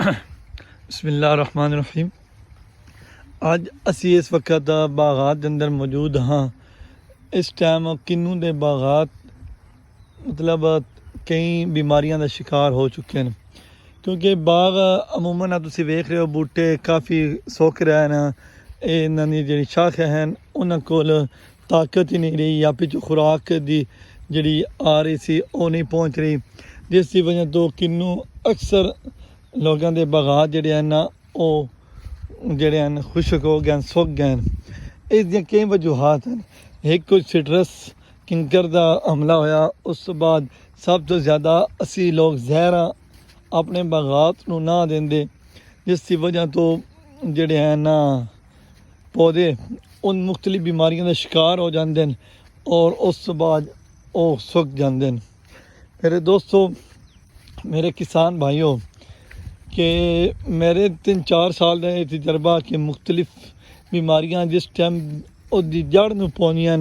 बिस्मिल्लाहिर्रहमानिर्रहीम। अज असी इस वक्त बागात के अंदर मौजूद हाँ। इस टाइम किन्नू के बागात मतलब कई बीमारियों का शिकार हो चुके हैं, क्योंकि बाग अमूमन तुम वेख रहे हो बूटे काफ़ी सुक रहे हैं। इन्होंने जी शाखां हैं उन्होंने कोल ताकत ही नहीं रही, या पिछू खुराक की जी आ रही सी वो नहीं पहुँच रही, जिसकी वजह तो किन्नू अक्सर लोगों के बागात जोड़े हैं ना वो जोड़े हैं खुशक हो गए, सुक गए। इस कई वजूहत हैं। एक कुछ सिट्रस किंकर का हमला होया, उस तो बाद सब तो ज़्यादा असी लोग जहर अपने बागात नूं ना देंदे, जिसकी वजह तो जोड़े हैं ना पौधे उन मुख्तलिफ बीमारियों का शिकार हो जाते हैं और उस तो बाद वो सुक जाते हैं। मेरे दोस्तों, मेरे किसान भाइयों, कि मेरे 3-4 साल का ये तजर्बा कि मुख्तलिफ बीमारियां जिस टाइम उसकी जड़ में पौंदियां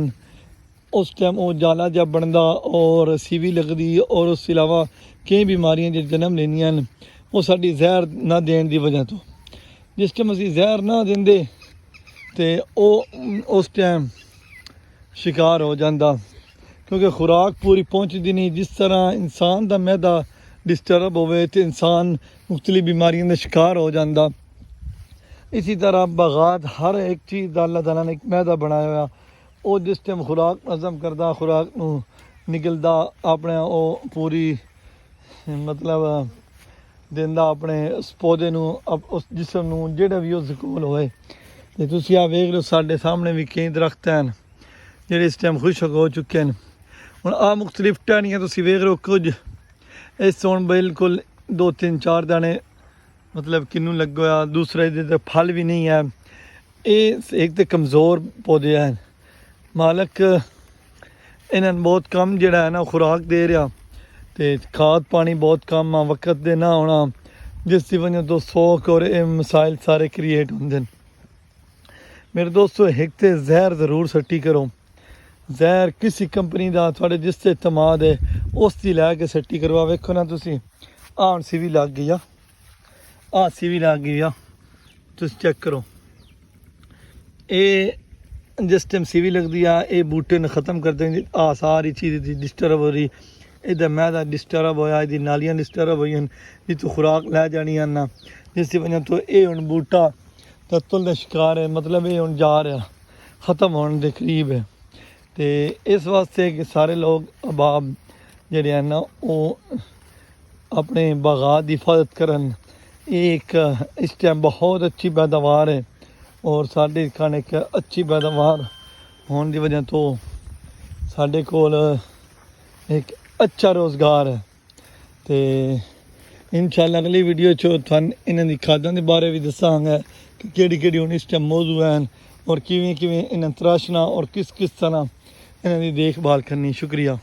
उस टाइम वो जाला जा बनता और सीवी लगती, और उसके अलावा कई बीमारियां जो जन्म लेंदियां वो साड़ी जहर ना देने की वजह तो। जिस टाइम असी जहर ना देंदे तो उस टाइम शिकार हो जाता, क्योंकि खुराक पूरी पहुँचती नहीं। जिस तरह इंसान का मैदा डिस्टर्ब होवे तो इंसान मुख्तलिफ बीमारियों का शिकार हो जाता। इसी तरह बागात हर एक चीज़ का अल्लाह ताला ने एक मैदा बनाया हुआ, वो जिस टाइम खुराक हजम करता, खुराक निकलता अपने वो पूरी मतलब देंदा अपने उस पौधे उस जिसम जेड़ा भी उस कोल होए। तो तुसी आ वेख लो साढ़े सामने भी कई दरख्त हैं जेडे इस टाइम खुशक हो चुके हैं। हुण आ मुख्तलिफ टहनियां तुसी वेख रहे हो, कुछ इस हुण बिल्कुल 2-3-4 दाने मतलब किन्नू लगे हुआ, दूसरे इहदे फल भी नहीं है। ये एक तो कमज़ोर पौधे हैं, मालक इन्हें बहुत कम जोड़ा है ना खुराक दे रहा, तो खाद पानी बहुत कम आ, वक्त दे ना होना, जिसकी वजह तो सोख और मसाइल सारे क्रिएट होंगे। मेरे दोस्तों, एक तो जहर ज़रूर सट्टी करो। जहर किसी कंपनी का थोड़े जिस से इतमाद है उसकी लैके सट्टी करवा। वेखो ना तुसी आन सी भी लग गई आ सी भी लग गई आ, तुम चेक करो। ये जिस टाइम सी भी लगती है ये बूटे ने ख़त्म कर देंगे। आ सारी चीज़ डिस्टर्ब हो रही, इधर मैदा डिस्टर्ब होया, इधर नालियाँ डिस्टर्ब हुई, जितों खुराक लै जानी ना, जिसकी वजह तो ये हुण बूटा तत्तल का शिकार है। मतलब ये हुण जा रहा ख़त्म होने के करीब है। तो इस वास्ते कि सारे लोग अहबाब जेडे हैं ना वो अपने बागात की हिफाजत करन। एक इस टाइम बहुत अच्छी पैदावार है और साढ़े खाने की अच्छी पैदावार होने की वजह तो साढ़े कोल एक अच्छा रोज़गार है। तो इंशाअल्लाह अगली वीडियो तुहानूं इन्हां दी खादां दे बारे भी दसांगा कि केड़ी हुण इस टाइम मौजूद हैं और किवें इन्हें तराशना और किस तरह इन्हां दी देखभाल करनी। शुक्रिया।